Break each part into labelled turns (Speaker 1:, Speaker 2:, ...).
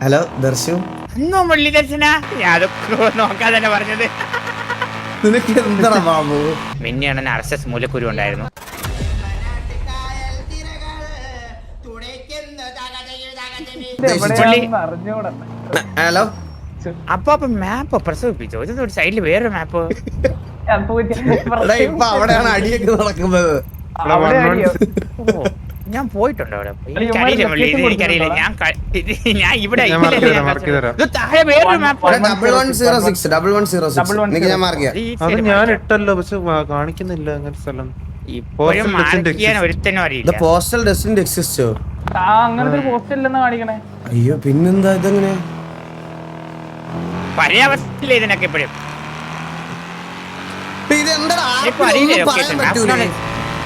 Speaker 1: Hello ദർശു,
Speaker 2: അന്നോ മുരളി ദർശന അതൊക്കെ നോക്കാൻ തന്നെ പറഞ്ഞത്.
Speaker 1: നിനക്ക് എന്താ ബാബു?
Speaker 2: മിന്നിയാണ് RSS മൂലക്കുരു ഉണ്ടായിരുന്നു.
Speaker 1: ഹലോ,
Speaker 2: അപ്പൊ മാപ്പ് പ്രസവിപ്പിച്ചോ? ഇത് ഒരു സൈഡിൽ വേറൊരു മാപ്പ്.
Speaker 1: ഇപ്പൊ അവിടെയാണ് അടിയൊക്കെ നടക്കുന്നത്.
Speaker 2: ഞാൻ പോയിട്ടുണ്ട് അവിടെ. എനിക്കറിയില്ല മുരളി, ഇത് എനിക്കറിയില്ല. ഞാൻ ഇവിടെ താഴെ വേറൊരു മാപ്പ്.
Speaker 1: 1106 എനിക്ക് ഞാൻ മാർക്ക് ചെയ്യാം.
Speaker 3: അത് ഞാൻ ഇട്ടല്ലോ, പക്ഷെ കാണിക്കുന്നില്ല അങ്ങനെ സ്ഥലം.
Speaker 2: ഇപ്പോഴും മാർക്ക് ചെയ്യാൻ ഒരുത്തനും അറിയില്ല.
Speaker 1: പോസ്റ്റൽ ഡെസ്റ്റിനി എക്സിസ്റ്റോ?
Speaker 4: അങ്ങനത്തെ പോസ്റ്റ് ഇല്ലെന്ന് കാണിക്കണേ.
Speaker 1: അയ്യോ പിന്നെന്താ ഇതെങ്ങനെ?
Speaker 2: പര്യാവസ്ഥയില്ല ഇതിനൊക്കെ ഇപ്പോഴും.
Speaker 1: ഇതെന്താ
Speaker 2: ഇപ്പൊ അറിയില്ല
Speaker 1: പറയാൻ
Speaker 2: location.
Speaker 1: പറ്റൂലേ?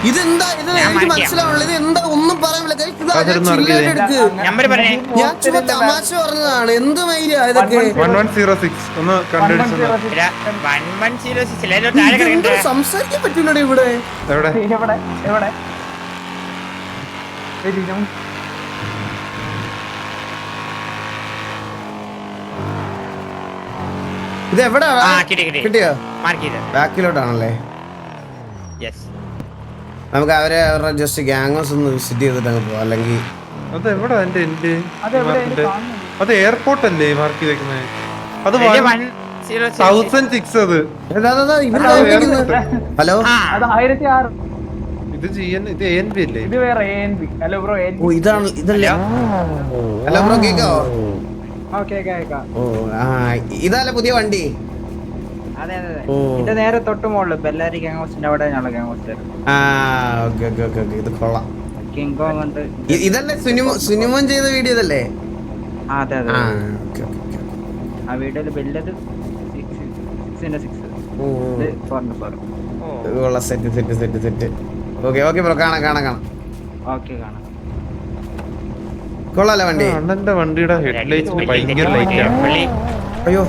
Speaker 1: ഇതെന്താ ഇത്? എനിക്ക് മനസ്സിലാവുള്ളത് ഇത് എന്താ ഒന്നും പറയാൻ പറ്റില്ല.
Speaker 2: നമ്പർ പറഞ്ഞേ.
Speaker 1: ഞാൻ ചുമ്മാ തമാശ പറഞ്ഞതാണ്. എന്ത് മൈര്യ ഇതൊക്കെ?
Speaker 3: 1106 ഒന്ന് കണ്ടുപിടിച്ചു.
Speaker 2: 1106 താഴെ കിടക്കണ്ട.
Speaker 1: സംസാരിക്കാൻ പറ്റൂലോ ഇവിടെ.
Speaker 3: എവിടെ
Speaker 4: എവിടെ എവിടെ
Speaker 1: ഇത് എവിടാ? കിട്ടിയോ?
Speaker 2: മാർക്ക് ചെയ്ത്
Speaker 1: ബാക്കിലോട്ടാണല്ലേ?
Speaker 2: യെസ്.
Speaker 1: നമുക്ക് അവരുടെ ജസ്റ്റ് ഗ്യാങ്സ് ഒന്ന് വിസിറ്റ് ചെയ്തിട്ട് അങ്ങ് പോവാം. അല്ലെങ്കിൽ
Speaker 3: അത് എവിടെ? അത് എയർപോർട്ട് അല്ലേ മാർക്ക് ചെയ്തേക്കുന്നത്? അത് 1006 അത്.
Speaker 1: ഹലോ,
Speaker 4: അത് 1006.
Speaker 3: ഇത് ഇത് ANB അല്ലേ?
Speaker 4: ഇത് വേറെ ANB. ഹലോ ബ്രോ,
Speaker 1: ഓ ഇതാണ് ഇതല്ലേ? ഹലോ ബ്രോ, കേക്കാവോ? ഓ ആ, ഇതല്ലേ പുതിയ വണ്ടി?
Speaker 5: അതെ അതെ അതെ. ഇത് നേരെ തൊട്ട് മുകളിൽ ബെല്ലാരി ഗ്യാങ് ഹൗസിന്റെ അവിടെ ഞങ്ങളെ ഗ്യാങ് ഹൗസ്.
Speaker 1: ആ ഓക്കെ ഓക്കെ ഓക്കെ ഓക്കെ, ഇത് കൊള്ളാം.
Speaker 5: കിങ് കോങ് ഉണ്ട്.
Speaker 1: ഇതല്ലേ സുനിമോൻ ചെയ്ത വീഡിയോ ഇതല്ലേ?
Speaker 5: അതെ അതെ.
Speaker 1: ആ ഓക്കെ ഓക്കെ ഓക്കെ.
Speaker 5: ആ വീഡിയോയിൽ ബെല്ലത് 6x6. ഇത് 4x4.
Speaker 1: കൊള്ളാം. Set set set set. Okay okay bro, കാണാം കാണാം കാണാം.
Speaker 5: ഓക്കെ കാണാം.
Speaker 1: കൊള്ളാല്ലേ വണ്ടി?
Speaker 3: അണ്ണന്റെ വണ്ടിയുടെ ഹെഡ്ലൈറ്റ്സിന് ഭയങ്കര ലൈറ്റാണ്.
Speaker 1: അയ്യോ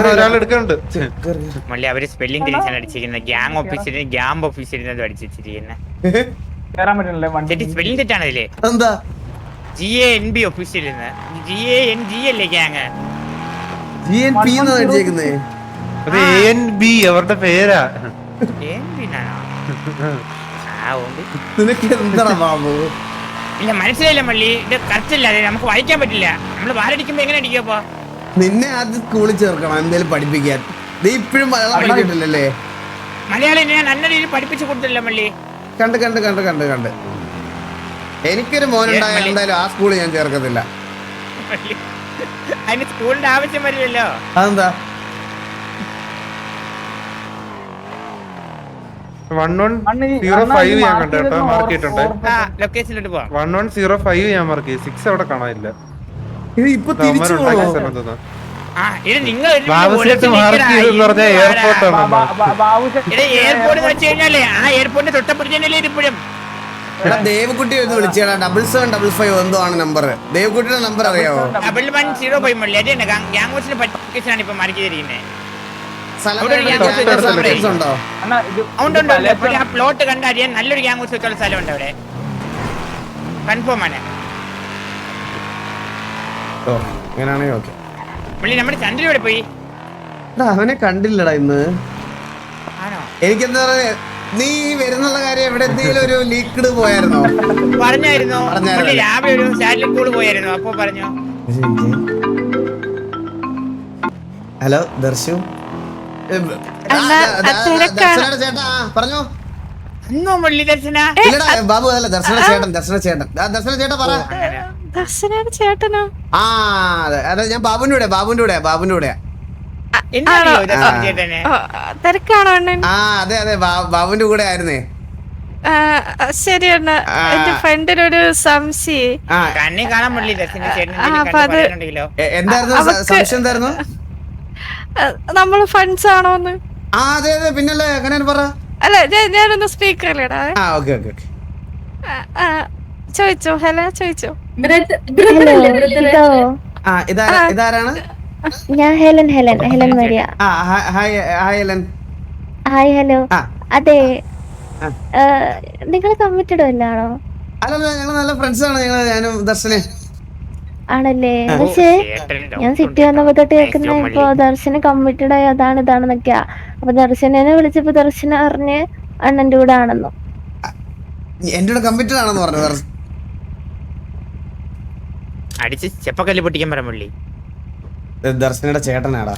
Speaker 3: ഒരാൾ എടുക്കാനുണ്ട്.
Speaker 2: മള്ളി അവര് സ്പെല്ലിംഗ് തിരിച്ചാണ് അടിച്ചിരിക്കുന്നത്. ഗ്യാങ് ഓഫീസിന് ഗ്യാമ്പ് ഓഫീസിരുന്നത് അടിച്ചിരിക്കുന്നത്.
Speaker 4: കേറാൻ പറ്റണല്ലേ വണ്ടി?
Speaker 2: സ്പെല്ലിംഗ് തെറ്റാണ് അതില്.
Speaker 1: എന്താ?
Speaker 2: GANB ഓഫീസിലിരുന്ന് GANG അല്ലേ ഗ്യാങ്?
Speaker 1: GNP എന്നാ അടിച്ചേക്കുന്നേ.
Speaker 3: അത് ANB അവരുടെ പേരാ.
Speaker 1: നിനക്ക് എന്താ ബാബു?
Speaker 2: ഇല്ല മനസ്സിലായില്ല മള്ളി, ഇത് കറക്റ്റ് അല്ല. നമുക്ക് വായിക്കാൻ പറ്റില്ല. നമ്മള് വാരടിക്കുമ്പോ എങ്ങനെ അടിക്കപ്പോ?
Speaker 1: നിന്നെ ആദ്യം സ്കൂളിൽ ചേർക്കണം എന്തേലും പഠിപ്പിക്കാൻ. നീ ഇപ്പഴും മലയാളം പഠിക്കട്ടില്ലല്ലേ?
Speaker 2: മലയാളം ഞാൻ നല്ല രീതിയിൽ പഠിപ്പിച്ചു കൊടുത്തില്ല മള്ളി.
Speaker 1: കണ്ട് കണ്ട് കണ്ട് കണ്ട് കണ്ട് എനിക്കൊരു മോനുണ്ടായ എന്തായാലും ആ സ്കൂളിൽ ഞാൻ ചേർക്കത്തില്ല.
Speaker 2: അതിന് സ്കൂളിന്റെ ആവശ്യം വരില്ലല്ലോ.
Speaker 1: അതെന്താ?
Speaker 3: 1105 ഞാൻ കണ്ടു കേട്ടോ, മാർക്ക് ചെയ്തിട്ടുണ്ട്.
Speaker 2: ലൊക്കേഷനിലോട്ട് പോവാം.
Speaker 3: 1105 ഞാൻ മാർക്ക് ചെയ്തു. 6 അവിടെ കാണാനില്ല.
Speaker 1: ഇത് ഇപ്പൊ തിരിച്ചു പോണോ?
Speaker 2: എയർപോർട്ട് വെച്ച് കഴിഞ്ഞാലേ ആ എയർപോർട്ടിന്റെ തൊട്ടപ്പുറത്തല്ലേ ഇപ്പോഴും.
Speaker 1: ദേവക്കുട്ടി ഒന്ന് വിളിച്ചാ 7755 എന്തോ ആണ് നമ്പർ. ദേവക്കുട്ടിയുടെ നമ്പർ അറിയാവോ?
Speaker 2: 1105 മള്ളി. അത് തന്നെ ഗ്യാങ് ഹൗസിന്റെ പറ്റിക്കാണ് ഇപ്പൊ മാർക്ക് ചെയ്തിരിക്കുന്നത്. പ്ലോട്ട് കണ്ടറിയാൻ നല്ലൊരു ഗ്യാങ് ഹൗസ് വെച്ചുള്ള സ്ഥലമുണ്ട് അവിടെ. കൺഫേം ആണ്. പുള്ളി നമ്മുടെ ചന്ദ്രൻ ഇവിടെ പോയി.
Speaker 1: അവനെ കണ്ടില്ലടാ ഇന്ന്.
Speaker 2: ആണോ?
Speaker 1: എനിക്കെന്താ പറയാ, നീ വരുന്നുള്ള കാര്യം എവിടെ എന്തെങ്കിലും ഒരു ലീക്ക്ഡ് പോയായിരുന്നോ?
Speaker 2: പറഞ്ഞായിരുന്നു. രാവിലെ ഒരു സാറ്റലൈറ്റ് കോൾ പോയായിരുന്നു. അപ്പൊ പറഞ്ഞു.
Speaker 1: ഹലോ ദർശു, ചേട്ടാ പറഞ്ഞോ.
Speaker 2: അന്നോ മുരളി ദർശന?
Speaker 1: ഇല്ലടാ ബാബു, അതല്ല ദർശന ചേട്ടൻ. ദർശന ചേട്ടൻ, ദർശന ചേട്ടാ പറ.
Speaker 6: ചേട്ടനോ?
Speaker 1: ആ അതെ, ഞാൻ ബാബുവിന്റെ കൂടെ ബാബുവിന്റെ കൂടെ.
Speaker 6: തിരക്കാണോ അണ്ണൻ?
Speaker 1: ആ അതെ അതെ, ബാബുവിന്റെ കൂടെ ആയിരുന്നേ.
Speaker 6: ശരി അണ്ണ, എന്റെ ഫ്രണ്ടിനൊരു സംശയം.
Speaker 2: കണ്ണി കാണാൻ മുരളി ദർശന
Speaker 1: എന്തായിരുന്നു സംശയം? എന്തായിരുന്നു?
Speaker 6: നമ്മള് ഫ്രണ്ട്സ് ആണോന്ന്.
Speaker 1: ആ അതെ അതെ, പിന്നല്ലേ അങ്ങനെ പറ.
Speaker 6: അല്ല ഞാനൊന്ന് സ്പീക്കറിലിടാ. ചോദിച്ചോ. ഹലോ ചോദിച്ചോ.
Speaker 1: ഇതാരാണ്?
Speaker 7: ഞാൻ Helen Maria.
Speaker 1: Hi Helen.
Speaker 7: Hi hello. അതെ, നിങ്ങൾ കമ്മിറ്റഡ് അല്ലാണോ?
Speaker 1: അല്ലല്ല, ഞങ്ങൾ നല്ല ഫ്രണ്ട്സ് ആണ്. ഞാനും ദർശനെ.
Speaker 7: ആണല്ലേ പക്ഷേ ഞാൻ സിറ്റി വന്നപ്പോ തൊട്ട് കേൾക്കുന്ന ഇപ്പൊ ദർശന കമ്മിറ്റഡ് ആയി ഇതാണെന്നൊക്കെയാ. അപ്പൊ ദർശനെ വിളിച്ചപ്പോ ദർശന അറിഞ്ഞ് അണ്ണന്റെ കൂടെ ആണെന്നോ.
Speaker 1: എന്റെ കൂടെ കമ്മിറ്റഡ് ആണെന്ന് പറഞ്ഞു.
Speaker 2: അടിച്ച് ചെപ്പക്കല്ല് പൊട്ടിക്കാൻ പറയാൻ പുള്ളി.
Speaker 1: ദർശനയുടെ ചേട്ടനാടാ.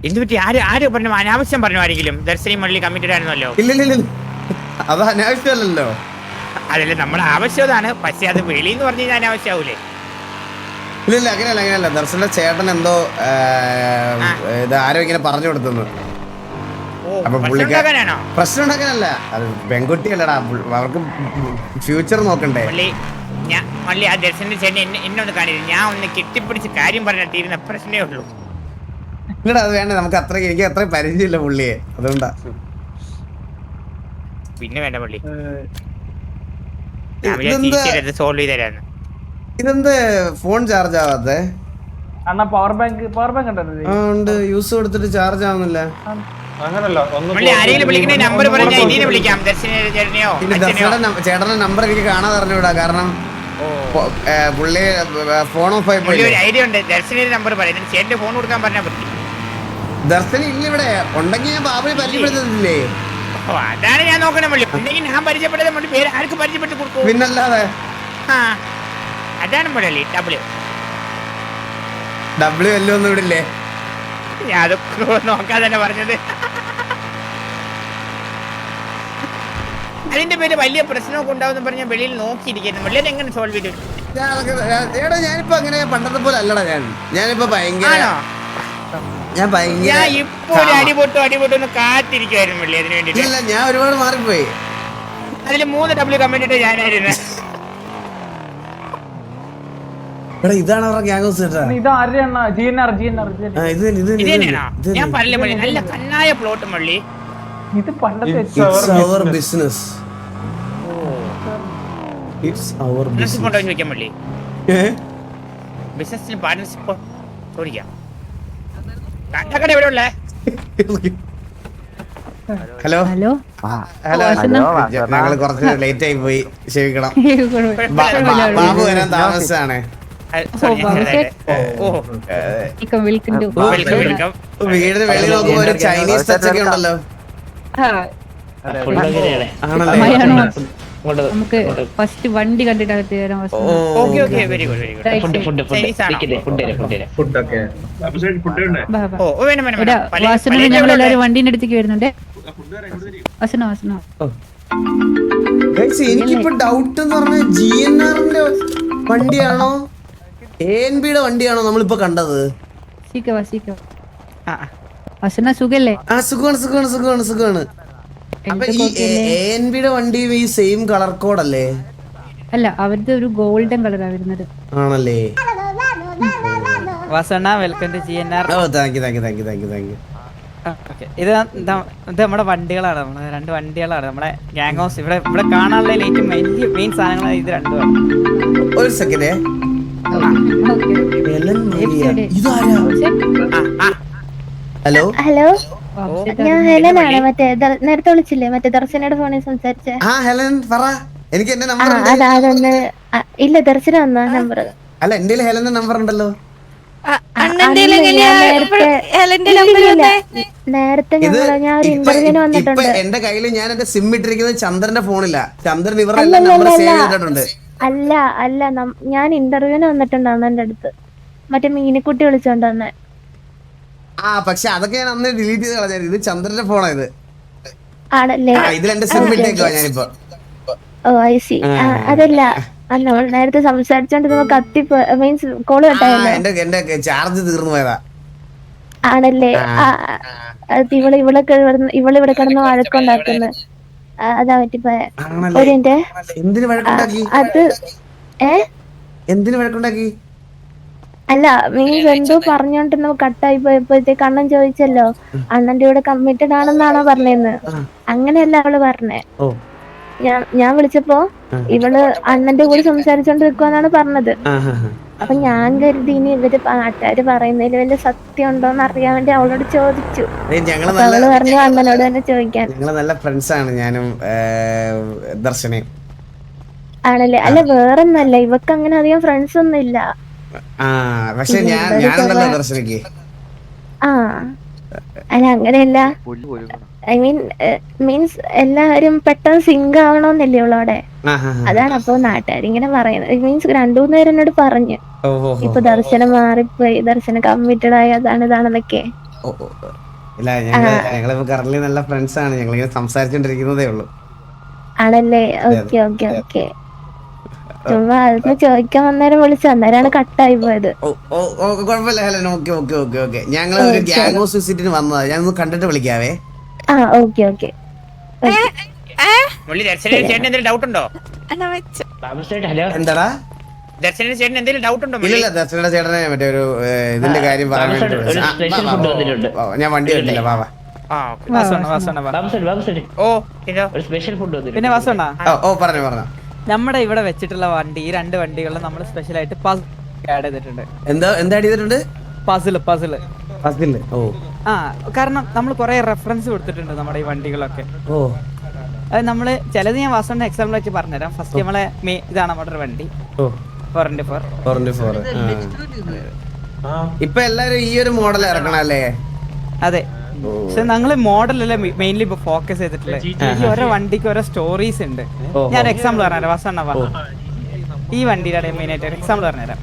Speaker 2: എന്തുപറ്റി? ആര് പറഞ്ഞു? അനാവശ്യം പറഞ്ഞു ആരെങ്കിലും? ദർശനി മള്ളി കമ്മിറ്റഡ് ആയിരുന്നല്ലോ.
Speaker 1: ഇല്ല അത് അനാവശ്യമല്ലല്ലോ.
Speaker 2: അതല്ലേ നമ്മുടെ ആവശ്യതാണ്. പക്ഷെ അത് വെളിന്ന് പറഞ്ഞു കഴിഞ്ഞാൽ അനാവശ്യാവൂലേ?
Speaker 1: ഇല്ല അങ്ങനെയല്ല. ദർശനയുടെ ചേട്ടൻ എന്തോ ഇത് ആരോ ഇങ്ങനെ പറഞ്ഞു കൊടുത്തു. അപ്പൊ പുള്ളിക്കാരനാണോ? പ്രശ്നം ഉണ്ടാക്കാനല്ല, അത് പെൺകുട്ടിയല്ലടാ, അവർക്ക് ഫ്യൂച്ചർ നോക്കണ്ടേ.
Speaker 2: മള്ളി ആ ദർശന്റെ ചേട്ടൻ എന്നോട് കാണില്ല. ഞാൻ ഒന്ന് കെട്ടിപ്പിടിച്ച് കാര്യം പറഞ്ഞാൽ തീരുന്ന പ്രശ്നമേ ഉള്ളൂ.
Speaker 1: ഇല്ലടാ അത് വേണ്ട, നമുക്ക് എനിക്ക് അത്ര പരിചയമില്ല പുള്ളിയെ, അതുകൊണ്ടാ.
Speaker 2: പിന്നെ വേണ്ട പുള്ളി, സോൾവ് ചെയ്ത് തരാന്ന്.
Speaker 1: ഇതെന്ത് ഫോൺ ചാർജ് ആവാത്തെ?
Speaker 4: അണ്ണാ പവർ ബാങ്ക്
Speaker 1: ഉണ്ട്, യൂസ് കൊടുത്തിട്ട് ചാർജ് ആവുന്നില്ല.
Speaker 2: ആരെങ്കിലും വിളിക്കണ നമ്പർ പറഞ്ഞാൽ ഇനി വിളിക്കാം.
Speaker 1: ചേട്ടന്റെ നമ്പർ എനിക്ക് കാണാതെ അറിഞ്ഞൂടാ, കാരണം പുള്ളി ഫോൺ ഓഫ് ആയി പോയി.
Speaker 2: ഒരു ഐഡിയ ഉണ്ട്, ദർശനയുടെ നമ്പർ പറയാം. ചേട്ടന്റെ ഫോൺ കൊടുക്കാൻ പറഞ്ഞാൽ പറ്റി.
Speaker 1: ദർശന ഇല്ല ഇവിടെ, ഉണ്ടെങ്കിൽ ഞാൻ ബാബുയെ പരിചയപ്പെടുത്തുന്നില്ലേ?
Speaker 2: അതാണ് ഞാൻ നോക്കണേ പുള്ളി. ഉണ്ടെങ്കിൽ ഞാൻ പരിചയപ്പെട്ടത് പേര് ആർക്ക് പരിചയപ്പെട്ട് കൊടുക്കും?
Speaker 1: പിന്നല്ലാതെ
Speaker 2: അതാണ് പുള്ളി.
Speaker 1: ഡബ്ല്യു എല്ലോ ഒന്നും ഇവിടെ ഇല്ലേ?
Speaker 2: ഞാൻ അതൊക്കെ നോക്കാൻ തന്നെ പറഞ്ഞത്. അതിന്റെ പേര് വലിയ പ്രശ്നമൊക്കെ ഉണ്ടാവും പറഞ്ഞാൽ വെളിയിൽ നോക്കിയിരിക്കുന്നു. വെളിയിൽ എങ്ങനെ സോൾവ് ചെയ്തു?
Speaker 1: ഞാനിപ്പോ അങ്ങനെ പണ്ടത്തെ പോലെ അല്ലടാ. ഞാനിപ്പോ ഭയങ്കര
Speaker 2: ഇപ്പൊ ഒരു അടിപൊട്ടൊന്ന് കാത്തിരിക്കുവായിരുന്നു വെള്ളി. അതിന് വേണ്ടിട്ട്
Speaker 1: ഞാൻ ഒരുപാട് മാറിപ്പോയി.
Speaker 2: അതില് 3 W കമന്റ് ഞാനായിരുന്നു.
Speaker 1: ഇതാണ് അവരുടെ ഗ്യാങ് ഹൗസ്.
Speaker 2: ഞാൻ പറഞ്ഞ മള്ളി നല്ല കണ്ണായ പ്ലോട്ട് മള്ളി.
Speaker 4: ഇത് പണ്ടത്തെ
Speaker 1: ബിസിനസ്
Speaker 2: ചോദിക്കാൻ മള്ളി. ബിസിനസിന് പാർട്ണർഷിപ്പ് ചോദിക്കാം. എവിടെ ഉള്ളേ?
Speaker 1: ഹലോ ഞങ്ങള് കുറച്ച് ലേറ്റ് ആയി പോയി, ക്ഷമിക്കണം. ബാബു വരാൻ താമസാണ്. വീടിന് വെളി നോക്കുമ്പോ ഒരു ചൈനീസ് ടച്ച് ഒക്കെ ഉണ്ടല്ലോ.
Speaker 8: നമുക്ക് ഫസ്റ്റ് വണ്ടി കണ്ടിട്ട് അകത്ത് കയറാം. ഞങ്ങളെല്ലാരും വണ്ടീന്റെ അടുത്തേക്ക് വരുന്നുണ്ട്.
Speaker 1: എനിക്കിപ്പോ ഡൗട്ട് എന്ന് പറഞ്ഞാൽ GNRന്റെ വണ്ടിയാണോ ANBയുടെ വണ്ടിയാണോ നമ്മളിപ്പോ കണ്ടത്?
Speaker 8: സുഖല്ലേ?
Speaker 1: സുഖമാണ്. അപ്പൊ ഈ ANBയുടെ വണ്ടി ഈ സെയിം കളർ കോഡ് അല്ലേ?
Speaker 8: അല്ല, അവരുടെ ഒരു ഗോൾഡൻ കളറാ വരുന്നത്.
Speaker 1: ആണല്ലേ?
Speaker 5: Welcome to GNR.
Speaker 1: Thank you.
Speaker 5: ഇത് നമ്മുടെ വണ്ടികളാണ്, നമ്മുടെ 2 വണ്ടികളാണ് നമ്മുടെ ഗ്യാങ് ഹൗസ്. ഇവിടെ കാണാനുള്ള ഏറ്റവും മെയിൻ സാധനങ്ങളാണ് ഇത് രണ്ടുമാണ്.
Speaker 1: ഒരു സെക്കൻഡ്. ഹലോ
Speaker 7: ഞാൻ ഹെലൻ ആണ്. മറ്റേ നേരത്തെ വിളിച്ചില്ലേ, മറ്റേ ദർശനയുടെ ഫോണിൽ സംസാരിച്ചേ.
Speaker 1: ഹെലൻ പറ. എനിക്ക് എന്റെ നമ്പർ
Speaker 7: അതൊന്ന് ഇല്ല, ദർശന വന്ന നമ്പർ
Speaker 1: അല്ല, എന്റെ ഹെലന്റെ നമ്പർ ഉണ്ടല്ലോ.
Speaker 7: നേരത്തെ ഞാൻ ഒരു ഇന്റർവ്യൂവിന് വന്നിട്ടുണ്ട്.
Speaker 1: എന്റെ കയ്യിൽ ഞാൻ എന്റെ സിം ഇട്ടിരിക്കുന്നത് ചന്ദ്രന്റെ ഫോണില്ല. ചന്ദ്രൻ ഇവരുടെ നമ്പർ സേവ് ചെയ്തിട്ടുണ്ട്.
Speaker 7: അല്ല ഞാൻ ഇന്റർവ്യൂവിന് വന്നിട്ടുണ്ടായിരുന്നു എന്റെ അടുത്ത്. മറ്റേ മീനിക്കുട്ടി വിളിച്ചോണ്ട് വന്നെ.
Speaker 1: പക്ഷെ അതൊക്കെ ഞാൻ അന്ന് ഡിലീറ്റ് ചെയ്ത് കളഞ്ഞായിരുന്നു. ഇത് ചന്ദ്രന്റെ ഫോണാ. ഇത്
Speaker 7: ആണല്ലേ?
Speaker 1: ഇതിൽ എന്റെ സിം ഇട്ടേക്കുവാ ഞാനിപ്പോ.
Speaker 7: I C. അതല്ല, നമ്മൾ നേരത്തെ സംസാരിച്ചോണ്ടിരുന്ന കത്തി മീൻസ് കോള് കട്ടായല്ലോ.
Speaker 1: എന്റെ ചാർജ് തീർന്നു പോയതാ.
Speaker 7: ആണല്ലേ? ഇവളിവിടെ കിടന്ന് വഴക്കുണ്ടാക്കുന്നു. അതാ പറ്റിപ്പോയ. ഒരു മിനിറ്റ്. അത്
Speaker 1: എന്തിനു വഴക്കുണ്ടാക്കി?
Speaker 7: അല്ല, മീൻസ് എന്തോ പറഞ്ഞോണ്ടിരുന്ന കട്ടായി പോയപ്പോഴത്തേക്ക് അണ്ണൻ ചോദിച്ചല്ലോ അണ്ണന്റെ കൂടെ കമ്മിറ്റഡ് ആണെന്നാണോ പറഞ്ഞെന്ന്. അങ്ങനെയല്ല അവള് പറഞ്ഞേ. ഞാൻ വിളിച്ചപ്പോ ഇവള് അണ്ണന്റെ കൂടെ സംസാരിച്ചോണ്ട് നിൽക്കുവാന്നാണ് പറഞ്ഞത്. അപ്പൊ ഞാൻ കരുതി ഇനി ഇവര് നാട്ടുകാര് പറയുന്നതിൽ വല്ല സത്യം ഉണ്ടോന്ന് അറിയാൻ വേണ്ടി അവളോട് ചോദിച്ചു. അവള് പറഞ്ഞു അണ്ണനോട് തന്നെ ചോദിക്കാൻ.
Speaker 1: നല്ല ഫ്രണ്ട്സ് ആണ് ഞാനും ദർശനയും.
Speaker 7: ആണല്ലേ? അല്ല, വേറൊന്നല്ല, ഇവക്ക് അങ്ങനെ അധികം ഫ്രണ്ട്സ് ഒന്നും ഇല്ല.
Speaker 1: ആ പക്ഷെ ഞാനുണ്ടല്ലോ ദർശനക്ക്.
Speaker 7: ആ അല്ല അങ്ങനെയല്ല, ഐ മീൻസ് എല്ലാവരും പെട്ടെന്ന് സിങ്ക് ആവണമെന്നല്ലേ ഉള്ളു അവിടെ. അതാണ് അപ്പൊ നാട്ടുകാരിങ്ങനെ പറയുന്നത്. മീൻസ് 2-3 പേര് എന്നോട് പറഞ്ഞു ഇപ്പൊ ദർശനം മാറിപ്പോയി, ദർശനം കമ്മിറ്റഡ് ആയി, അതാണ് ഇതാണെന്നൊക്കെ.
Speaker 1: ഇല്ല ഞങ്ങളിപ്പോ കറന്റ് നല്ല ഫ്രണ്ട്സ് ആണ്, ഞങ്ങളിങ്ങനെ സംസാരിച്ചോണ്ടിരിക്കുന്നതേ ഉള്ളൂ.
Speaker 7: ആണല്ലേ? Okay okay okay. ചുമ്മാ അതൊന്ന് ചോദിക്കാൻ വന്നേരം വിളിച്ചു, അന്നേരമാണ് കട്ടായി പോയത്.
Speaker 1: കുഴപ്പമില്ല ഹെലൻ. ഓക്കെ ഞങ്ങൾ ഒരു ഗ്യാങ് ഹൗസ് വിസിറ്റിന് വന്നതാ, ഞാൻ ഒന്ന് കണ്ടിട്ട് വിളിക്കാവേ.
Speaker 7: ആ ഓക്കെ ഓക്കെ.
Speaker 2: ഡൗട്ട് ഉണ്ടോ?
Speaker 1: എന്താടാ
Speaker 2: ദർശന ചേട്ടൻ എന്തെങ്കിലും ഡൗട്ട് ഉണ്ടോ?
Speaker 1: ഇല്ല ദർശനയുടെ ചേട്ടനെ മറ്റേ ഒരു ഇതിന്റെ കാര്യം പറയാൻ വേണ്ടി വിളിച്ചതാ. ഞാൻ വണ്ടി വരില്ല ബാബാ.
Speaker 5: പിന്നെ വാസണ്ണ,
Speaker 1: പറഞ്ഞോ.
Speaker 5: നമ്മുടെ ഇവിടെ വെച്ചിട്ടുള്ള വണ്ടി, ഈ 2 വണ്ടികളിൽ നമ്മൾ സ്പെഷ്യൽ ആയിട്ട് ആഡ് ചെയ്തിട്ടുണ്ട്.
Speaker 1: എന്താ ആഡ് ചെയ്തിട്ടുണ്ട്?
Speaker 5: പസില്.
Speaker 1: ഓ
Speaker 5: ആ കാരണം നമ്മൾ കുറെ റെഫറൻസ് കൊടുത്തിട്ടുണ്ട് നമ്മുടെ ഈ വണ്ടികളൊക്കെ. അത് നമ്മള് ചിലത് ഞാൻ വാസണ്ണ എക്സാമ്പിൾ വെച്ച് പറഞ്ഞുതരാം. ഫസ്റ്റ് നമ്മളെ ഇതാണ് നമ്മുടെ ഒരു വണ്ടി 4x4.
Speaker 1: ഇപ്പൊ എല്ലാരും ഈ ഒരു മോഡൽ ഇറക്കണല്ലേ?
Speaker 5: അതെ, പക്ഷെ ഞങ്ങള് മോഡലല്ലേ മെയിൻലി ഇപ്പൊ ഫോക്കസ് ചെയ്തിട്ടുള്ളത്. ഈ ഓരോ വണ്ടിക്ക് ഓരോ സ്റ്റോറീസ് ഉണ്ട്. ഞാൻ എക്സാമ്പിൾ പറഞ്ഞുതരാം. വാസണ്ണ ഈ വണ്ടിയുടെ മെയിൻ ആയിട്ട് എക്സാമ്പിൾ പറഞ്ഞുതരാം.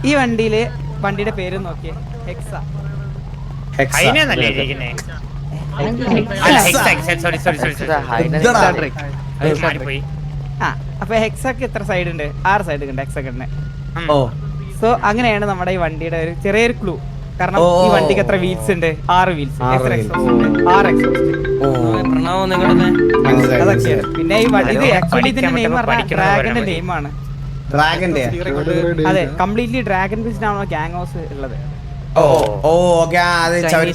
Speaker 5: ഈ വണ്ടിയുടെ പേര് നോക്കിയേ, ഹെക്സ. അപ്പൊ ഹെക്സക്ക് എത്ര സൈഡ് ഉണ്ട്? 6 സൈഡ് ഉണ്ട് ഹെക്സക്കിന്. സോ അങ്ങനെയാണ് നമ്മുടെ ഈ വണ്ടിയുടെ ഒരു ചെറിയൊരു ക്ലൂ. കാരണം ഈ വണ്ടിക്ക് എത്ര വീൽസ് ഉണ്ട്? 6 വീൽസ്, 6 എക്സോസ്റ്റ്. അതൊക്കെയാണ്. പിന്നെ ഈ ഇത് ആക്ച്വലി ഇതിന്റെ നെയിം പറഞ്ഞാൽ ഡ്രാഗന്റെ നെയിമാണ്. അതെ, കംപ്ലീറ്റ്ലി ഡ്രാഗൺ ബേസ്ഡ് ആണ് ഗ്യാങ് ഹൗസ് ഉള്ളത്.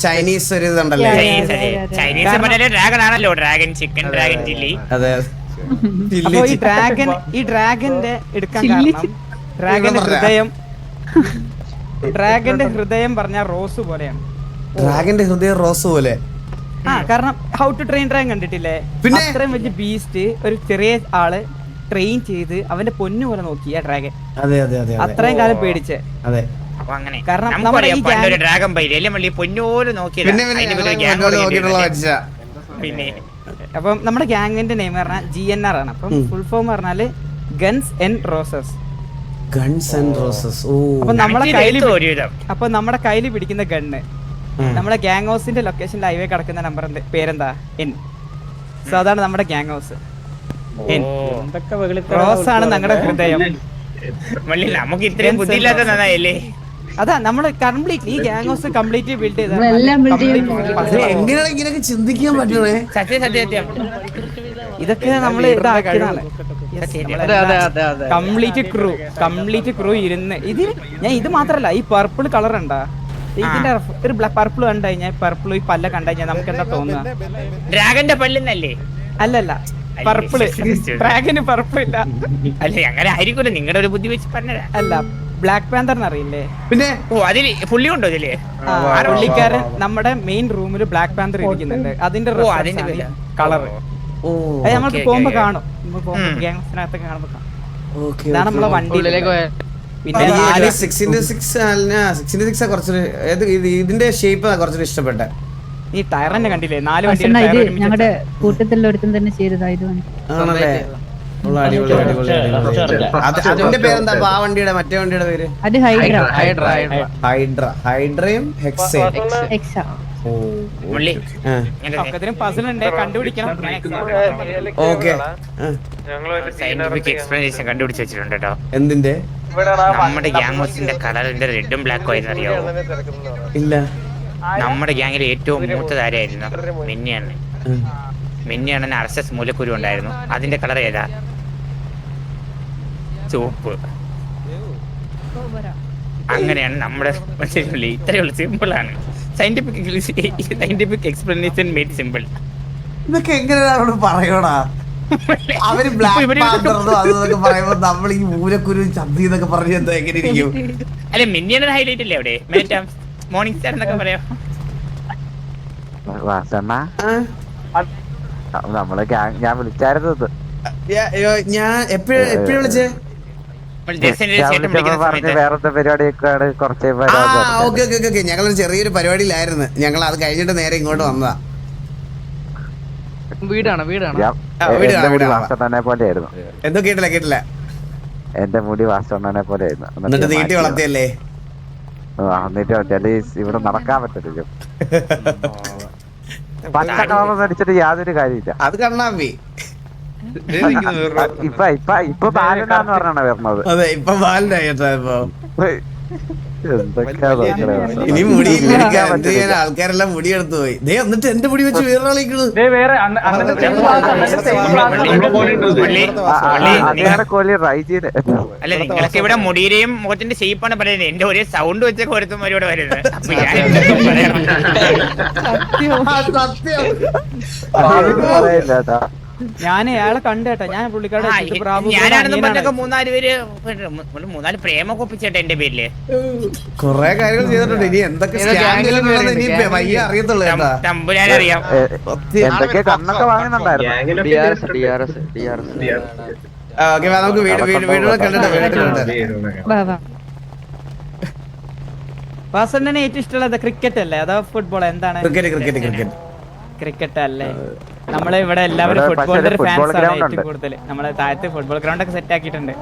Speaker 1: ചൈനീസ് ഒരു ഇതുണ്ടല്ലേ?
Speaker 2: ഡ്രാഗൺ ആണല്ലോ, ഡ്രാഗൺ ചിക്കൻ, ഡ്രാഗൺ ചില്ലി.
Speaker 5: അപ്പൊ ഈ ഡ്രാഗന്റെ എടുക്കാൻ കാരണം ഡ്രാഗന്റെ ഹൃദയം പറഞ്ഞ റോസ് പോലെയാണ്.
Speaker 1: ഡ്രാഗന്റെ ഹൃദയം റോസ് പോലെ?
Speaker 5: ആ കാരണം ഹൗ ടു ട്രെയിൻ ഡ്രാഗൺ കണ്ടിട്ടില്ലേ? അത്രയും വലിയ ബീസ്റ്റ് ഒരു ചെറിയ ആള് ട്രെയിൻ ചെയ്ത് അവന്റെ പൊന്നു പോലെ നോക്കിയ ഡ്രാഗൻ. അത്രയും കാലം പേടിച്ചേ. കാരണം നമ്മുടെ ഈ
Speaker 2: ഡ്രാഗൺ പൊന്നോല് നോക്കിയത്.
Speaker 5: പിന്നെ അപ്പം നമ്മുടെ ഗ്യാങ്ങിന്റെ നെയിം പറഞ്ഞാൽ GNR ആണ്. അപ്പം ഫുൾ ഫോം പറഞ്ഞാല് ഗൺസ് ആൻഡ് റോസസ്. അപ്പൊ നമ്മുടെ കയ്യില് പിടിക്കുന്ന ഗണ്ണ് നമ്മുടെ ഗ്യാങ് ഹൗസിന്റെ ലൊക്കേഷനിൽ ഹൈവേ കിടക്കുന്ന നമ്പർ പേരെന്താ? N. സോ അതാണ് നമ്മുടെ ഗ്യാങ് ഹൗസ്. റോസ് ആണ് ഞങ്ങളുടെ ഹൃദയം.
Speaker 2: നമുക്ക് ഇത്രയും ബുദ്ധിയില്ലാത്തല്ലേ?
Speaker 5: അതാ നമ്മള് കംപ്ലീറ്റ്ലി ഈ ഗ്യാങ് ഹൗസ് കംപ്ലീറ്റ്ലി ബിൽഡ് ചെയ്ത.
Speaker 1: എങ്ങനെയാണ് ഇങ്ങനെയൊക്കെ ചിന്തിക്കാൻ പറ്റണേ?
Speaker 2: സത്യം
Speaker 5: ഇതൊക്കെ നമ്മള് ഇതാക്കിയതാണ്. കംപ്ലീറ്റ് ക്രൂ ഇരുന്ന് ഇത് മാത്രല്ല, ഈ പർപ്പിൾ കളർ ഉണ്ടാ, ഇതിന്റെ ഒരു പർപ്പിൾ കണ്ടു കഴിഞ്ഞാൽ, പർപ്പിൾ ഈ പല്ല കണ്ടു കഴിഞ്ഞാൽ നമുക്ക് എന്താ തോന്നുക?
Speaker 2: ഡ്രാഗന്റെ പല്ലെന്നല്ലേ?
Speaker 5: അല്ലല്ല, പർപ്പിള്. ഡ്രാഗന് പർപ്പിൾ ഇല്ല.
Speaker 2: അല്ലെ അങ്ങനെ ആയിരിക്കുമല്ലോ, നിങ്ങളുടെ ഒരു ബുദ്ധി വെച്ച് പറഞ്ഞ.
Speaker 5: അല്ല, ബ്ലാക്ക് പാന്തറിന് അറിയില്ലേ?
Speaker 1: പിന്നെ
Speaker 2: അതില് പുള്ളി ഉണ്ടോ ഇതില്?
Speaker 5: പുള്ളിക്കാരൻ നമ്മുടെ മെയിൻ റൂമിൽ ബ്ലാക്ക് പാന്തർ ഇരിക്കുന്നുണ്ട്. അതിന്റെ കളർ നമ്മൾക്ക് പോകുമ്പോ കാണും. ഗ്യാങ്സിനകത്തൊക്കെ കാണുമ്പോ കാണും. ഇതാണ് നമ്മളെ വണ്ടി. പിന്നെ
Speaker 1: ഇതിന്റെ ഷേപ്പ് കുറച്ചൊരു ഇഷ്ടപ്പെട്ട.
Speaker 5: ഈ ടയർ തന്നെ കണ്ടില്ലേ? 4 വണ്ടി
Speaker 8: ഞങ്ങളുടെ കൂട്ടത്തിൽ ഒരുത്തം തന്നെ ചെയ്തതായതുകൊണ്ട്.
Speaker 1: അതിന്റെ പേരെന്താ? ആ വണ്ടിയുടെ മറ്റേ വണ്ടിയുടെ പേര്?
Speaker 8: അത്
Speaker 1: ഹൈഡ്രയും ഹെക്സയും.
Speaker 2: സയന്റിഫിക് എക്സ്പ്ലനേഷൻ കണ്ടുപിടിച്ച് വെച്ചിട്ടുണ്ട് കേട്ടോ.
Speaker 1: എന്തിന്റെ?
Speaker 2: നമ്മുടെ ഗ്യാങ് ഹൗസിന്റെ കളറിന്റെ റെഡും ബ്ലാക്കും ആയിരുന്നു, അറിയാവോ?
Speaker 1: ഇല്ല.
Speaker 2: നമ്മുടെ ഗ്യാങ്ങിലെ ഏറ്റവും മൂത്തത് ആരായിരുന്നു? മിന്നിയണ്ണന് RSS മൂലക്കുരു ഉണ്ടായിരുന്നു. അതിന്റെ കളർ ഏതാ? ചുവപ്പ്. അങ്ങനെയാണ് നമ്മുടെ ഇത്രയേ ഉള്ളൂ. സിമ്പിൾ ആണ്. Scientific explanation made simple.
Speaker 1: ഇതൊക്കെ എങ്ങനെയാണ് പറയണാ? അവര് ബ്ലാക്ക് അതൊക്കെ പറയുമ്പോ നമ്മൾ ഈ മൂലക്കുരു ചന്തി എന്നൊക്കെ പറഞ്ഞ എന്താ എങ്ങനെ ഇരിക്കും?
Speaker 2: അല്ലെ, മിന്നിയണ്ണൻ ഹൈലൈറ്റ് അല്ലേ അവിടെ? മോർണിംഗ് സ്റ്റാർ എന്നൊക്കെ പറയാം.
Speaker 9: നമ്മളെ ഞാൻ വിളിച്ചായിരുന്നത്.
Speaker 1: ഞാൻ എപ്പോഴും വിളിച്ചേ?
Speaker 9: വേറെന്താ പരിപാടിയൊക്കെയാണ് കുറച്ച്
Speaker 1: ഓക്കെ ഞങ്ങളൊരു ചെറിയൊരു പരിപാടിയിലായിരുന്നു. ഞങ്ങൾ അത് കഴിഞ്ഞിട്ട് നേരെ ഇങ്ങോട്ട് വന്നതാ.
Speaker 9: വാസണ്ണനെ പോലെയായിരുന്നു.
Speaker 1: എന്തോ കേട്ടില്ല.
Speaker 9: എന്റെ മുടി വാസണ്ണനെ പോലെയായിരുന്നു.
Speaker 1: എന്നിട്ട് നീട്ടി വളർത്തിയല്ലേ?
Speaker 9: എന്നിട്ട് വെച്ചാല് ഇവിടെ നടക്കാൻ പറ്റത്തില്ല. പച്ച കളർ അടിച്ചിട്ട് യാതൊരു കാര്യമില്ല.
Speaker 1: അത് കണ്ണാമ്പി.
Speaker 9: ഇപ്പൊ ബാലനാന്ന് പറഞ്ഞാണ് വരുന്നത്.
Speaker 1: അതെ ഇപ്പൊ ബാലനായിട്ടാ ഇപ്പൊ. ഇനി മുടി ആൾക്കാരെല്ലാം മുടി എടുത്തു പോയി. എന്നിട്ട് എന്റെ മുടി വെച്ച് വേറൊരാളിക്കണു.
Speaker 2: അല്ല നിങ്ങൾക്ക് ഇവിടെ മുടിയുടെയും മുഖത്തിന്റെ ഷേപ്പാണ് പറയുന്നത്. എന്റെ ഒരേ സൗണ്ട് വെച്ചൊക്കെ ഒരുത്തും ഇവിടെ വരുന്നത്.
Speaker 5: ഞാൻ അയാളെ കണ്ടേട്ടാ. ഞാൻ
Speaker 2: ഞാനാണെന്ന് പറഞ്ഞൊക്കെ 3-4 പേര് 3-4 പ്രേമൊക്കെ ഒപ്പിച്ചേട്ടാ എന്റെ പേരില്.
Speaker 1: കൊറേ കാര്യങ്ങൾ ചെയ്തിട്ടുണ്ട്. ഇനി എന്തൊക്കെ അറിയത്തുള്ളൂ.
Speaker 2: തമ്പുരാനറിയാം.
Speaker 9: എന്തൊക്കെ കണ്ണൊക്കെ വാങ്ങുന്നുണ്ടായിരുന്നു.
Speaker 1: നമുക്ക് വീഡിയോ കണ്ടിട്ട്
Speaker 5: വാസണ്ണനെ ഏറ്റവും ഇഷ്ടമുള്ളത് ക്രിക്കറ്റ് അല്ലേ അതോ ഫുട്ബോൾ? എന്താണ്? ക്രിക്കറ്റ് അല്ലേ? നമ്മള് ഇവിടെ എല്ലാവരും ഫുട്ബോളിന്റെ ഫാൻസ് ആണ് ഏറ്റവും കൂടുതൽ. നമ്മളെ താഴത്ത് ഫുട്ബോൾ ഗ്രൗണ്ട് ഒക്കെ സെറ്റ് ആക്കിയിട്ടുണ്ട്.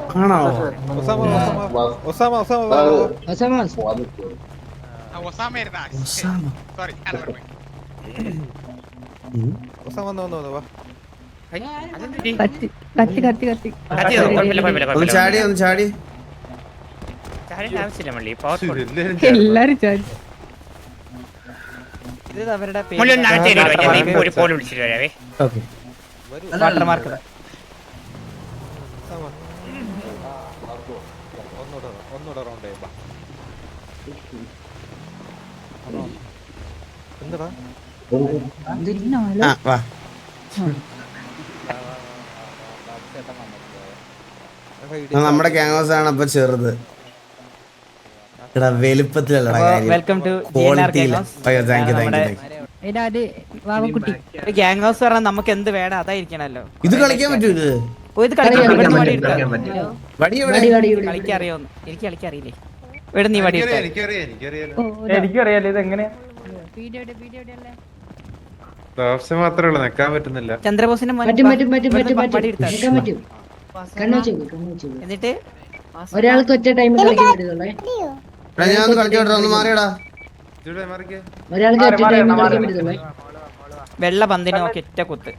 Speaker 8: എല്ലാരും ചാടി.
Speaker 5: ഇത് അവരുടെ വാട്ടർമാർക്ക്.
Speaker 1: നമ്മുടെ ക്യാൻവാസ് ആണ് അപ്പൊ ചെറുത്. വലുപ്പത്തിലല്ലടാ കാര്യം.
Speaker 5: വെൽക്കം ടു ഗ്യാങ് ഹൗസ് പറഞ്ഞാൽ നമുക്ക് എന്ത് വേണം അതായിരിക്കണല്ലോ.
Speaker 1: ഇത് കളിക്കാൻ പറ്റൂ.
Speaker 5: ഇത് കളിക്കറിയോന്ന്? എനിക്ക് കളിക്കറിയില്ലേ. ഇവിടെ നീ വടി
Speaker 4: എനിക്കറിയാലോ ഇത് എങ്ങനെയാ.
Speaker 3: മാത്രമേ ഉള്ളൂ, നിക്കാൻ പറ്റുന്നില്ല.
Speaker 5: ചന്ദ്രബോസിന്റെ എന്നിട്ട്
Speaker 8: ഒരാൾക്ക് ഒറ്റ ടൈമിൽ കളിക്കാൻ പറ്റുന്നുള്ളേ.
Speaker 1: ഞാൻ കളിച്ചോട്ടെ, ഒന്ന് മാറിയടാ.
Speaker 8: ഒരാൾക്ക് ഒറ്റ ടൈമിൽ കളിക്കാൻ പറ്റുന്നുള്ളേ.
Speaker 5: വെള്ള പന്തിന് നോക്കി ഒറ്റ കുത്ത്.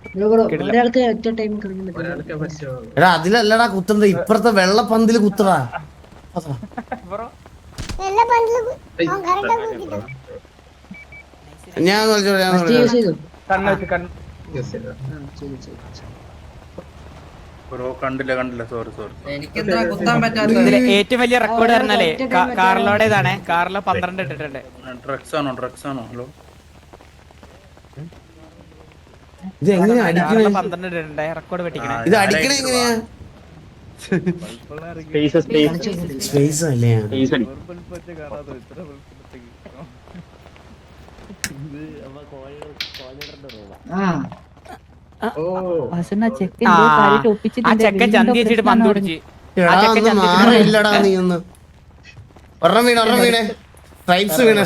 Speaker 8: ഒരാൾക്ക് ഒറ്റ ടൈമിൽ കളിക്കാൻ പറ്റും.
Speaker 1: എടാ അതിലല്ലടാ കുത്തുന്നത്, ഇപ്പുറത്തെ വെള്ള പന്തില് കുത്തടാ. ഞാൻ
Speaker 5: ഏറ്റവും വലിയ റെക്കോർഡ് പറഞ്ഞാലേ കാർലോടേതാണ്. കാർലോ 12 ഇട്ടിട്ടുണ്ട്.
Speaker 1: ഇത് എങ്ങനെയാ അടിക്കണേ?
Speaker 5: 12 ഇട്ടിട്ടുണ്ട്. റെക്കോർഡ് വെട്ടിക്കണേ.
Speaker 1: ഇത് അടിക്കണേ എങ്ങനെയാ? സ്പേസ് അല്ലേ?
Speaker 5: ചെക്കൻ ചന്തി വെച്ചിട്ട് പന്ത് പിടിച്ച്.
Speaker 1: ഇല്ലടാ നീ ഒന്ന് ഒരെണ്ണം വീണേ. സ്ട്രൈപ്സ് വീണേ.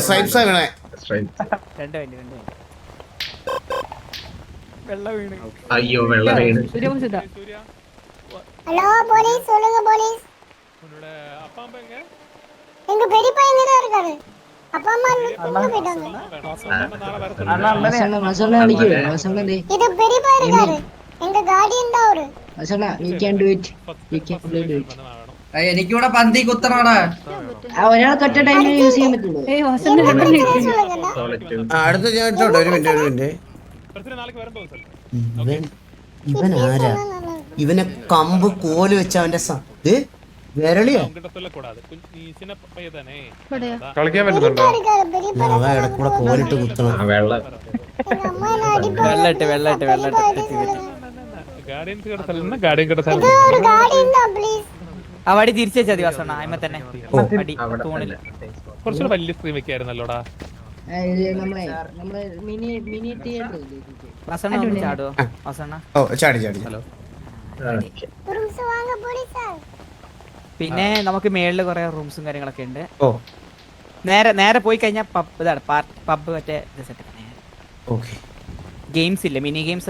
Speaker 10: അയ്യോ വെള്ളം വീണ്.
Speaker 7: ஹலோ போலீஸ், சொல்லுங்க போலீஸ். உன்னோட அப்பா அம்மா எங்க? எங்க பெரியப்பா எங்க தான் இருக்காரு. அப்பா அம்மா எங்க போயிட்டாங்க?
Speaker 8: மசாலா அடிக்கு. மசாலா டேய்.
Speaker 7: இது பெரியப்பா இருக்காரு. எங்க கார்டியன் தான் அவரு.
Speaker 8: Masala you can do it. You can do it.
Speaker 5: എനിക്ക് ഇവിടെ പന്തി കുത്തണോടാ.
Speaker 8: ഒരാൾക്ക് ഒറ്റ ടൈമിൽ യൂസ് ചെയ്യാൻ പറ്റുള്ളൂ. ഏയ് വാസന
Speaker 1: അടുത്ത ഞാൻ ഇട്ടോട്ടെ. ഒരു മിനിറ്റ്. ഇവൻ ആരാ? ഇവനെ കമ്പ് കോല് വെച്ച അവന്റെ വിരളിയോ
Speaker 3: കളിക്കാൻ പറ്റുന്നുണ്ടോ?
Speaker 1: ഇടക്കൂടെ കോലിട്ട് കുത്തണം.
Speaker 5: ആ വടി തിരിച്ചാ ദിവസം ആയ്മ തന്നെ
Speaker 10: കുറച്ചുകൂടെ വലിയ സ്ക്രീൻ വെക്കായിരുന്നല്ലോടാ.
Speaker 5: പിന്നെ നമുക്ക് മേളില് കുറെ റൂംസും കാര്യങ്ങളൊക്കെ ഉണ്ട്.
Speaker 1: ഓ
Speaker 5: നേരെ പോയി കഴിഞ്ഞാൽ പബ് ഇതാണ് പബ് മറ്റേ
Speaker 1: ഓക്കെ.
Speaker 5: ഗെയിംസ് ഇല്ലേ, മിനി ഗെയിംസ്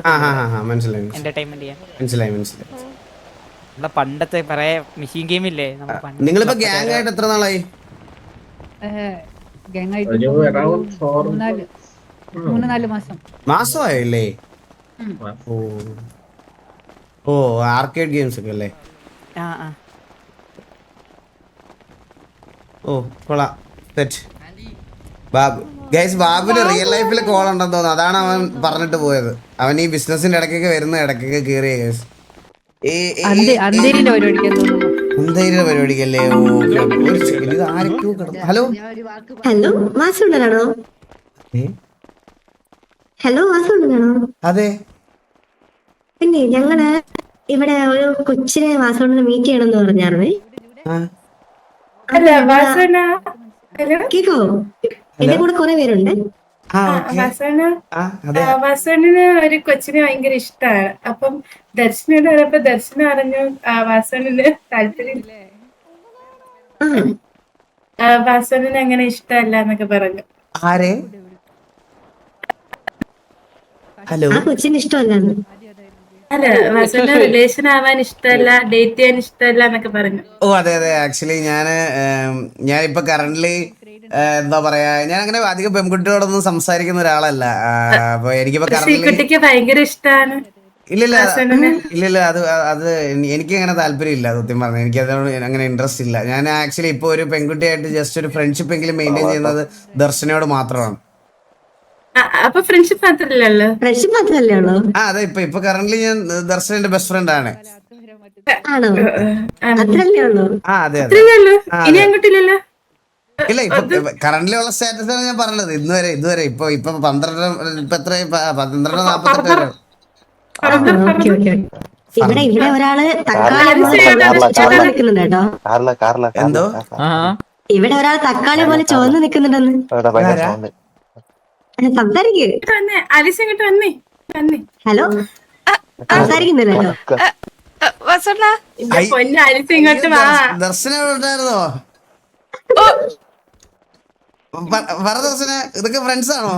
Speaker 1: മനസ്സിലായി
Speaker 5: എന്റർടൈൻമെന്റ് ചെയ്യാൻ.
Speaker 1: മനസ്സിലായി.
Speaker 5: നമ്മളെ പണ്ടത്തെ പറയാ മെഷീൻ ഗെയിം ഇല്ലേ.
Speaker 1: നിങ്ങളിപ്പോ ഗ്യാങ് ആയിട്ട് എത്ര നാളായി?
Speaker 10: 3-4 മാസം.
Speaker 1: മാസമായല്ലേ? ഓ ആർക്കേഡ് ഗെയിംസ് ഒക്കെ അല്ലേ? ഓ കൊള്ളാം. ബാബുന് റിയൽ ലൈഫിൽ കോൾ ഉണ്ടെന്ന് തോന്നുന്നു, അതാണ് അവൻ പറഞ്ഞിട്ട് പോയത്. അവൻ ഈ ബിസിനസിന്റെ ഇടയ്ക്കൊക്കെ വരുന്ന ഇടയ്ക്കൊക്കെ കേറിയ കേസ് പരിപാടിക്കല്ലേ. ഹലോ
Speaker 7: ഹലോ വാസുണ്ടനാണോ? ഹലോ വാസുണ്ടനാണോ?
Speaker 1: അതെ.
Speaker 7: പിന്നെ ഞങ്ങള് ഇവിടെ ഒരു കൊച്ചിനെ വാസുണ്ടനെ മീറ്റ് ചെയ്യണമെന്ന് പറഞ്ഞായിരുന്നേ. കേക്കോ? എന്റെ കൂടെ കുറെ പേരുണ്ട്.
Speaker 10: വാസുവിന് ഒരു കൊച്ചിനെ ഭയങ്കര ഇഷ്ടമാണ്. അപ്പം ദർശനോട് പറഞ്ഞപ്പോ ദർശനം അറിഞ്ഞു വാസുവിന് താല്പര്യം വാസുവിന് അങ്ങനെ ഇഷ്ടമല്ല എന്നൊക്കെ പറഞ്ഞു.
Speaker 1: ആരെ? ഹലോ
Speaker 7: ആ കൊച്ചിന് ഇഷ്ടമല്ല.
Speaker 10: അല്ല വാസുവിന് റിലേഷൻ ആവാൻ ഇഷ്ടമല്ല, ഡേറ്റ് ചെയ്യാൻ ഇഷ്ടമല്ല എന്നൊക്കെ പറഞ്ഞു.
Speaker 1: ഓ അതെ. ആക്ച്വലി ഞാനിപ്പോ കറന്റ്ലി എന്താ പറയാ, ഞാൻ അങ്ങനെ അധികം പെൺകുട്ടികളോടൊന്നും സംസാരിക്കുന്ന ഒരാളല്ല. അപ്പൊ എനിക്കിപ്പോ
Speaker 10: കുട്ടിക്ക് ഭയങ്കര ഇഷ്ടമാണ്.
Speaker 1: ഇല്ലില്ല അത് എനിക്ക് അങ്ങനെ താല്പര്യം ഇല്ല സത്യം പറഞ്ഞാൽ. എനിക്ക് അതിനോട് അങ്ങനെ ഇൻട്രസ്റ്റ് ഇല്ല. ഞാൻ ആക്ച്വലി ഇപ്പൊ ഒരു പെൺകുട്ടിയായിട്ട് ജസ്റ്റ് ഒരു ഫ്രണ്ട്ഷിപ്പ് എങ്കിലും മെയിൻറ്റെയിൻ ചെയ്യുന്നത് ദർശനയോട് മാത്രമാണ്.
Speaker 10: അപ്പൊ ഫ്രണ്ട്ഷിപ്പ് മാത്രമല്ലല്ലോ?
Speaker 7: ഫ്രണ്ട്ഷിപ്പ് മാത്രല്ലേ ഉള്ളൂ?
Speaker 1: അതെ. ഇപ്പൊ കറന്റ്ലി ഞാൻ ദർശനന്റെ ബെസ്റ്റ് ഫ്രണ്ട് ആണ്.
Speaker 7: അത്രല്ലേ ഉള്ളൂ?
Speaker 1: അതെ.
Speaker 10: ഇനി അങ്ങോട്ടില്ലല്ലോ?
Speaker 1: ഇല്ല, ഇപ്പൊ കറന്റ്ലി ഉള്ള സ്റ്റാറ്റസ് ആണ് ഞാൻ പറഞ്ഞത്. ഇതുവരെ ഇപ്പൊ 12:48
Speaker 7: ഇവിടെ ഒരാള് തക്കാളി ചോന്ന് നിക്കുന്നുണ്ട് കേട്ടോ.
Speaker 1: എന്തോ
Speaker 7: ഇവിടെ ഒരാൾ തക്കാളി പോലെ ചോന്ന് നിക്കുന്നുണ്ടെന്ന് സംസാരിക്കേ. ഹലോ സംസാരിക്കുന്നില്ലല്ലോ.
Speaker 1: ദർശനം ഉണ്ടായിരുന്നോ? പറ ദർശന, ഇതൊക്കെ ഫ്രണ്ട്സ് ആണോ?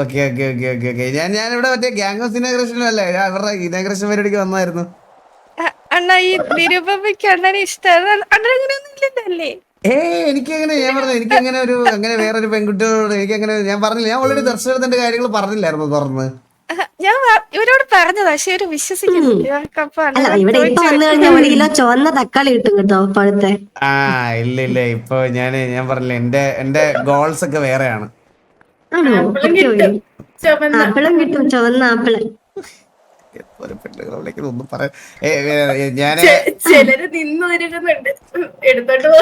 Speaker 1: ഓക്കെ. ഞാനിവിടെ മറ്റേ ഗ്യാങ് ഓഫ് ഇനാഗ്രേഷനും അല്ലേ, അവരുടെ ഇനാഗ്രേഷൻ പരിപാടിക്ക് വന്നായിരുന്നു.
Speaker 6: അണ്ണാ ഈ നിരുപമയ്ക്ക് അണ്ണനെ ഇഷ്ടമാണ്. അണ്ണനങ്ങനെയൊന്നും ഇല്ലല്ലേ?
Speaker 1: എനിക്കങ്ങനെ ഞാൻ പറഞ്ഞു, എനിക്കങ്ങനെ അങ്ങനെ വേറൊരു പെൺകുട്ടിയോട് എനിക്കങ്ങനെ ഞാൻ പറഞ്ഞില്ല. ഞാൻ ഓൾറെഡി ദർശനത്തിന്റെ കാര്യങ്ങൾ പറഞ്ഞില്ലായിരുന്നു തുറന്ന്.
Speaker 6: ഞാൻ ഇവരോട് പറഞ്ഞതാ, പക്ഷെ ഇവര് വിശ്വസിക്കുന്നില്ല.
Speaker 7: ഇവിടെ ഇപ്പൊ വന്നു കഴിഞ്ഞാൽ 1 കിലോ ചുവന്ന തക്കാളി കിട്ടും കേട്ടോ പഴുത്തെ.
Speaker 1: ഇല്ല ഇപ്പൊ ഞാൻ പറഞ്ഞില്ല, എന്റെ ഗോൾസ് ഒക്കെ വേറെയാണ്.
Speaker 7: ആപ്പിളും കിട്ടും, ചുവന്ന ആപ്പിള്.
Speaker 1: ഒന്നും പറയാ ഞാന്
Speaker 10: ചിലര് നിന്നൊരുങ്ങുന്നുണ്ട്, എടുത്തോണ്ട് പോ.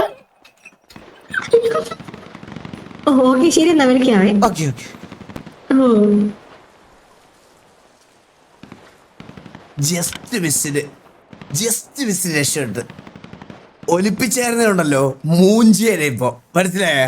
Speaker 7: ഓക്കെ ശരി എന്നാ വിളിക്കാവേ.
Speaker 1: ഓക്കെ. ജസ്റ്റ് മിസ്സിന് രക്ഷപ്പെട്ട് ഒലിപ്പിച്ചായിരുന്നുണ്ടല്ലോ മൂഞ്ചിയല്ലേ ഇപ്പൊ മനസ്സിലായ.